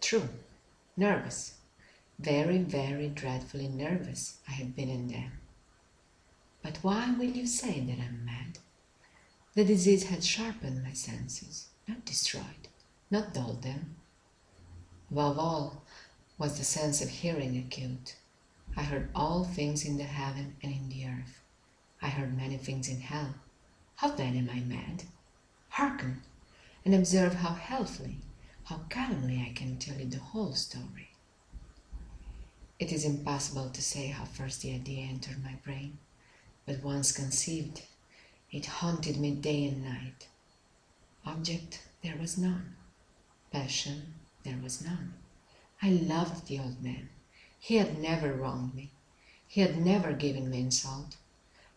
True, nervous. Very, very dreadfully nervous I have been in there. But why will you say that I'm mad? The disease had sharpened my senses, not destroyed, not dulled them. Above all was the sense of hearing acute. I heard all things in the heaven and in the earth. I heard many things in hell. How then am I mad? Hearken, and observe how healthily, how calmly I can tell you the whole story. It is impossible to say how first the idea entered my brain, but once conceived, it haunted me day and night. Object there was none. Passion there was none. I loved the old man. He had never wronged me. He had never given me insult.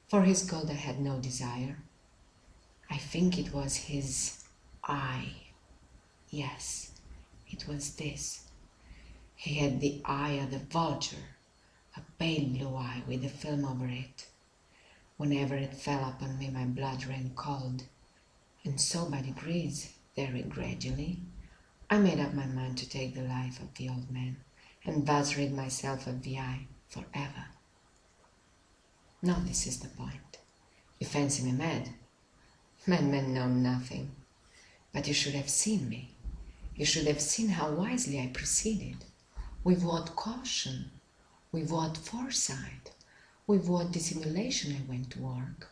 For his gold I had no desire. I think it was his eye. Yes, it was this. He had the eye of the vulture, a pale blue eye with a film over it. Whenever it fell upon me, my blood ran cold, and so by degrees, very gradually, I made up my mind to take the life of the old man, and thus rid myself of the eye forever. Now this is the point. You fancy me mad? Madmen know nothing. But you should have seen me. You should have seen how wisely I proceeded, with what caution, with what foresight, with what dissimulation I went to work.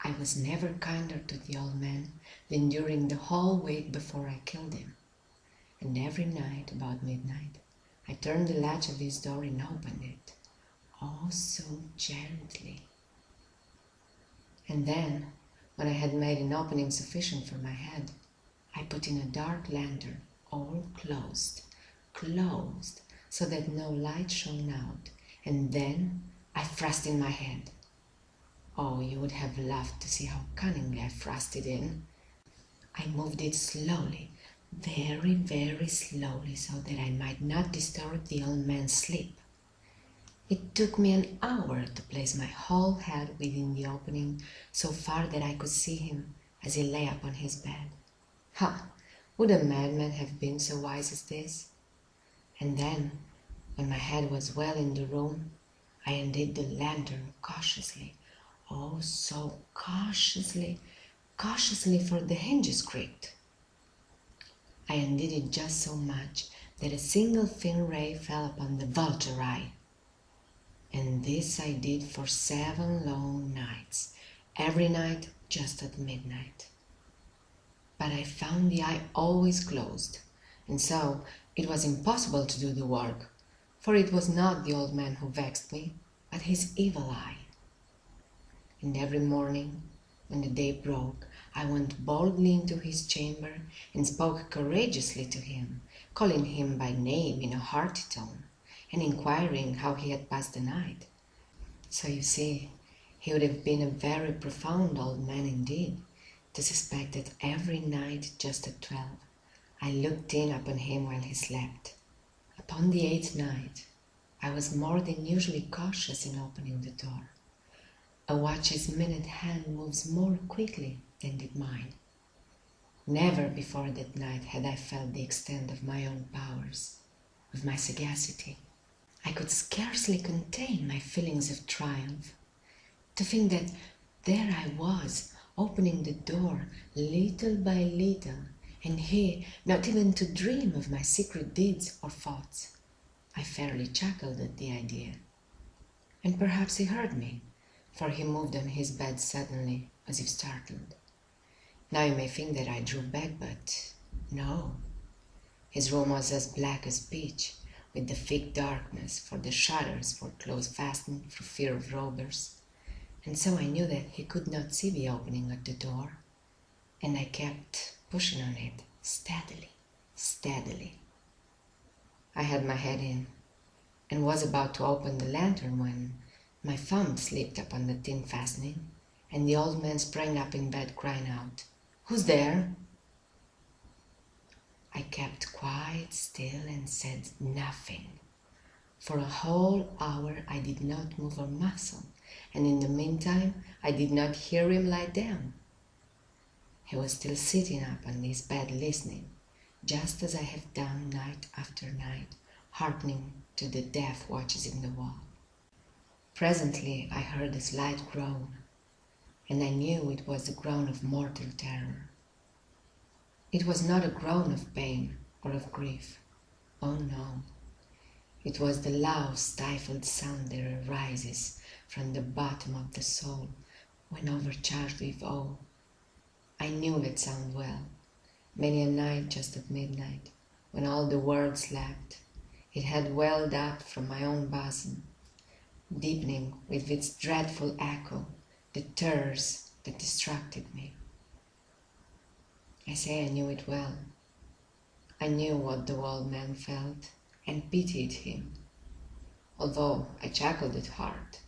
I was never kinder to the old man than during the whole week before I killed him. And every night about midnight, I turned the latch of his door and opened it, oh so gently. And then, when I had made an opening sufficient for my head, I put in a dark lantern, all closed, so that no light shone out, and then I thrust in my head. Oh, you would have laughed to see how cunningly I thrust it in. I moved it slowly, very, very slowly, so that I might not disturb the old man's sleep. It took me an hour to place my whole head within the opening, so far that I could see him as he lay upon his bed. Ha! Would a madman have been so wise as this? And then, when my head was well in the room, I undid the lantern cautiously, oh so cautiously, for the hinges creaked. I undid it just so much that a single thin ray fell upon the vulture eye. And this I did for 7 long nights, every night just at midnight. But I found the eye always closed, and so it was impossible to do the work, for it was not the old man who vexed me, but his evil eye. And every morning, when the day broke, I went boldly into his chamber and spoke courageously to him, calling him by name in a hearty tone, and inquiring how he had passed the night. So you see, he would have been a very profound old man indeed, to suspect that every night just at 12 I looked in upon him while he slept. Upon the 8th night I was more than usually cautious in opening the door. A watch's minute hand moves more quickly than did mine. Never before that night had I felt the extent of my own powers, of my sagacity. I could scarcely contain my feelings of triumph. To think that there I was, opening the door little by little, and he not even to dream of my secret deeds or thoughts. I fairly chuckled at the idea. And perhaps he heard me, for he moved on his bed suddenly, as if startled. Now you may think that I drew back, but no. His room was as black as pitch, with the thick darkness, for the shutters were close fastened for fear of robbers, and so I knew that he could not see the opening at the door, and I kept pushing on it steadily, steadily. I had my head in, and was about to open the lantern when my thumb slipped upon the thin fastening, and the old man sprang up in bed, crying out, "Who's there?" I kept quite still and said nothing. For a whole hour I did not move a muscle, and in the meantime I did not hear him lie down. He was still sitting up on his bed listening, just as I have done night after night, hearkening to the death watches in the wall. Presently I heard a slight groan, and I knew it was the groan of mortal terror. It was not a groan of pain or of grief. Oh no. It was the low, stifled sound that arises from the bottom of the soul when overcharged with awe. I knew that sound well. Many a night just at midnight, when all the world slept, it had welled up from my own bosom, deepening with its dreadful echo the terrors that distracted me. I say I knew it well. I knew what the old man felt and pitied him, although I chuckled at heart.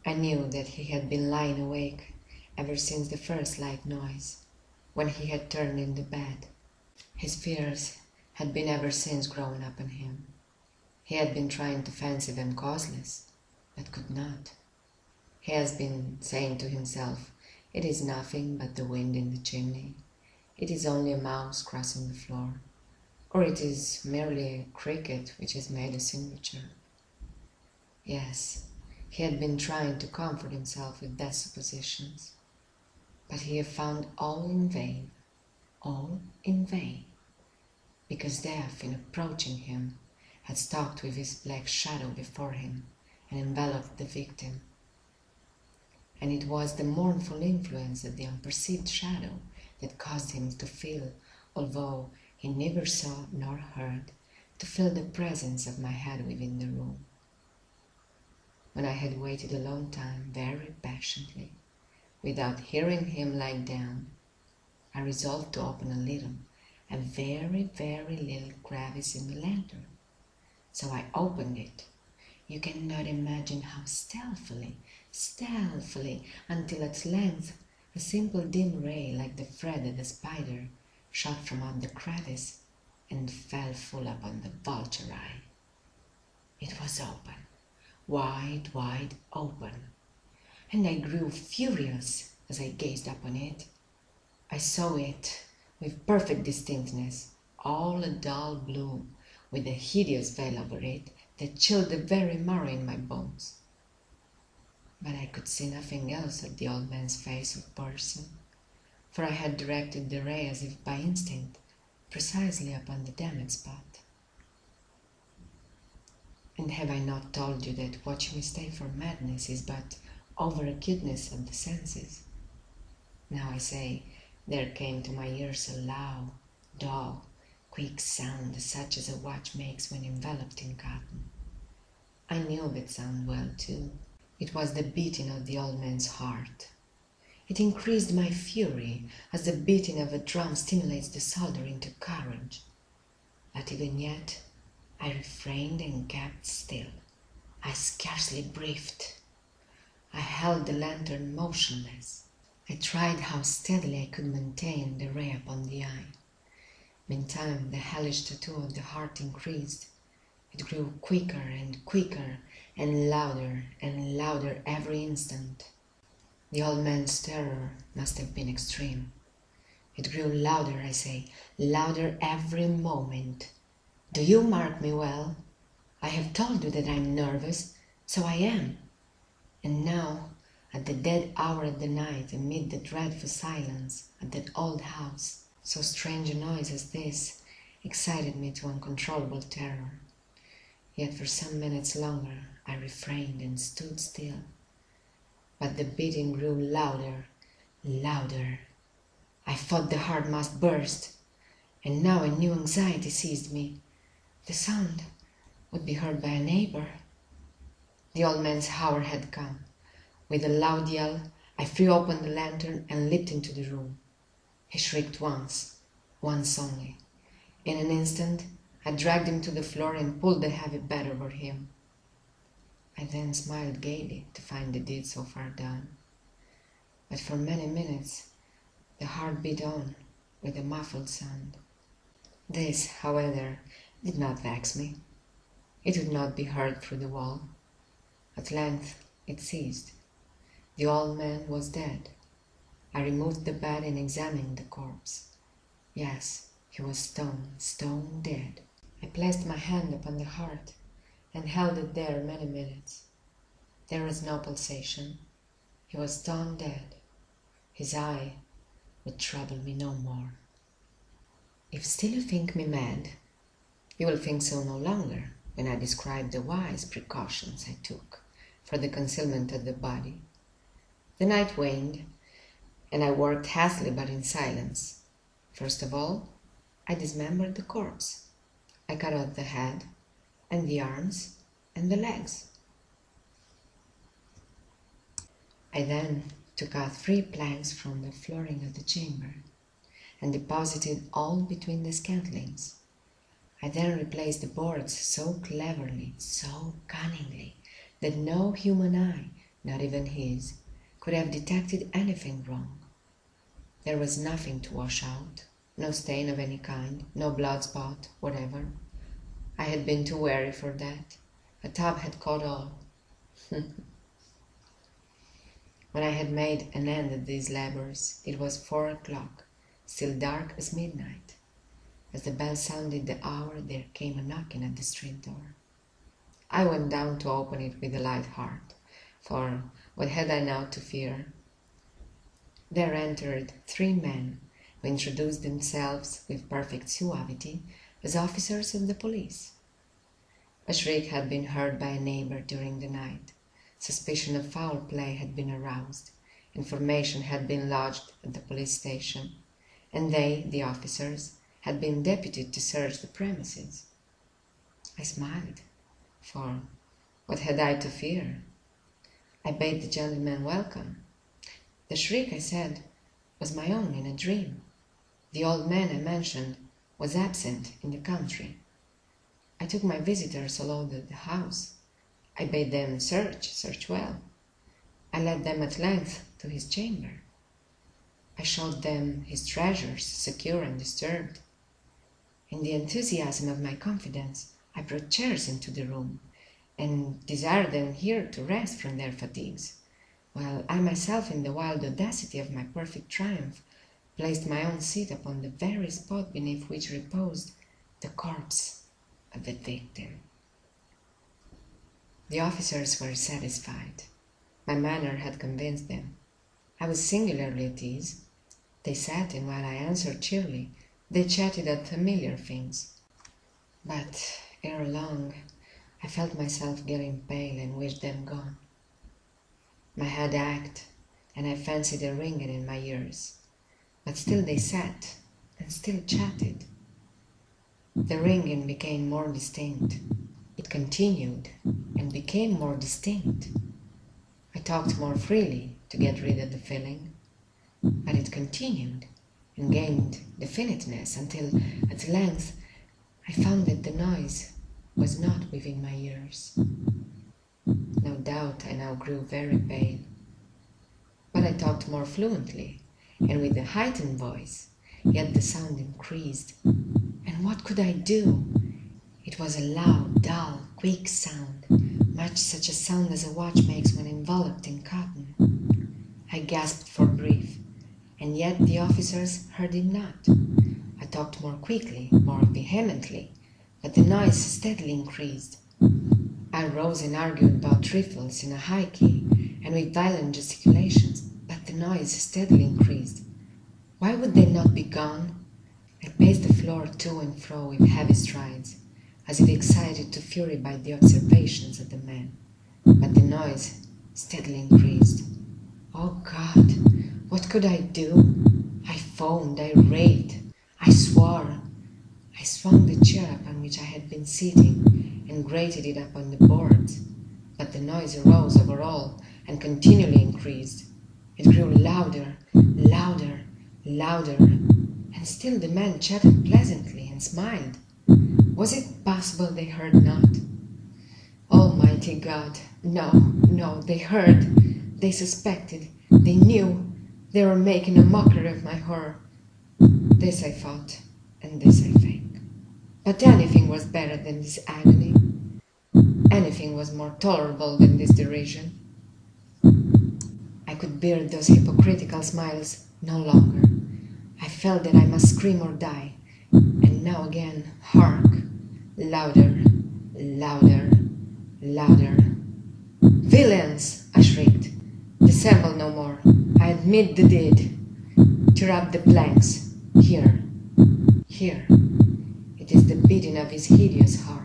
I knew that he had been lying awake ever since the first light noise, when he had turned in the bed. His fears had been ever since growing upon him. He had been trying to fancy them causeless, but could not. He has been saying to himself, "It is nothing but the wind in the chimney. It is only a mouse crossing the floor, or it is merely a cricket which has made a single chirp." Yes, he had been trying to comfort himself with these suppositions, but he had found all in vain, because death, in approaching him, had stalked with his black shadow before him and enveloped the victim. And it was the mournful influence of the unperceived shadow that caused him to feel, although he neither saw nor heard, to feel the presence of my head within the room. When I had waited a long time, very patiently, without hearing him lie down, I resolved to open a very, very little crevice in the lantern. So I opened it. You cannot imagine how stealthily, until at length a simple dim ray like the thread of a spider shot from out the crevice and fell full upon the vulture eye. It was open, wide open, and I grew furious as I gazed upon it. I saw it with perfect distinctness, all a dull blue, with a hideous veil over it that chilled the very marrow in my bones. But I could see nothing else of the old man's face or person, for I had directed the ray as if by instinct, precisely upon the damaged spot. And have I not told you that what you mistake for madness is but over-acuteness of the senses? Now I say, there came to my ears a loud, dull, quick sound, such as a watch makes when enveloped in cotton. I knew that sound well, too. It was the beating of the old man's heart. It increased my fury, as the beating of a drum stimulates the soldier into courage. But even yet, I refrained and kept still. I scarcely breathed. I held the lantern motionless. I tried how steadily I could maintain the ray upon the eye. Meantime, the hellish tattoo of the heart increased. It grew quicker and quicker, and louder every instant. The old man's terror must have been extreme. It grew louder, I say, louder every moment. Do you mark me well? I have told you that I am nervous, so I am. And now, at the dead hour of the night, amid the dreadful silence of that old house, so strange a noise as this excited me to uncontrollable terror. Yet for some minutes longer I refrained and stood still. But the beating grew louder. I thought the heart must burst, and now a new anxiety seized me. The sound would be heard by a neighbor. The old man's hour had come. With a loud yell, I threw open the lantern and leaped into the room. He shrieked once only. In an instant, I dragged him to the floor and pulled the heavy bed over him. I then smiled gaily to find the deed so far done. But for many minutes, the heart beat on with a muffled sound. This, however, did not vex me. It would not be heard through the wall. At length it ceased. The old man was dead. I removed the bed and examined the corpse. Yes, He was stone dead. I placed my hand upon the heart and held it there many minutes. There was no pulsation. He was stone dead. His eye would trouble me no more. If still you think me mad, you will think so no longer when I describe the wise precautions I took for the concealment of the body. The night waned, and I worked hastily but in silence. First of all, I dismembered the corpse. I cut out the head, and the arms, and the legs. I then took out 3 planks from the flooring of the chamber, and deposited all between the scantlings. I then replaced the boards so cleverly, so cunningly, that no human eye, not even his, could have detected anything wrong. There was nothing to wash out, no stain of any kind, no blood spot, whatever. I had been too wary for that. A tub had caught all. When I had made an end of these labors, it was 4 o'clock, still dark as midnight. As the bell sounded the hour, there came a knocking at the street door. I went down to open it with a light heart, for what had I now to fear? There entered 3 men, who introduced themselves with perfect suavity as officers of the police. A shriek had been heard by a neighbor during the night. Suspicion of foul play had been aroused. Information had been lodged at the police station, and they, the officers, had been deputed to search the premises. I smiled, for what had I to fear? I bade the gentleman welcome. The shriek, I said, was my own in a dream. The old man I mentioned was absent in the country. I took my visitors all over the house. I bade them search well. I led them at length to his chamber. I showed them his treasures, secure and disturbed. In the enthusiasm of my confidence, I brought chairs into the room, and desired them here to rest from their fatigues, while I myself, in the wild audacity of my perfect triumph, placed my own seat upon the very spot beneath which reposed the corpse of the victim. The officers were satisfied. My manner had convinced them. I was singularly at ease. They sat, and while I answered cheerily, they chatted of familiar things. But ere long, I felt myself getting pale and wished them gone. My head ached, and I fancied a ringing in my ears. But still they sat, and still chatted. The ringing became more distinct. It continued, and became more distinct. I talked more freely to get rid of the feeling, but it continued and gained definiteness until, at length, I found that the noise was not within my ears. No doubt I now grew very pale, but I talked more fluently and with a heightened voice, yet the sound increased. And what could I do? It was a loud, dull, quick sound, much such a sound as a watch makes when enveloped in cotton. I gasped for breath, and yet the officers heard it not. I talked more quickly, more vehemently, but the noise steadily increased. I rose and argued about trifles in a high key and with violent gesticulations, but the noise steadily increased. Why would they not be gone? I paced the floor to and fro with heavy strides, as if excited to fury by the observations of the men, but the noise steadily increased. Oh God, what could I do? I foamed, I raved, I swore. I swung the chair upon which I had been sitting and grated it upon the boards, but the noise arose over all and continually increased. It grew louder, louder, louder, and still the men chatted pleasantly and smiled. Was it possible they heard not? Almighty God, no, they heard, they suspected, they knew, they were making a mockery of my horror. This I thought, and this I think. But anything was better than this agony. Anything was more tolerable than this derision. I could bear those hypocritical smiles no longer. I felt that I must scream or die, And now again, hark! Louder, louder, louder. Villains! I shrieked. Dissemble no more. I admit the deed. Tear up the planks. Here, here. It is the beating of his hideous heart.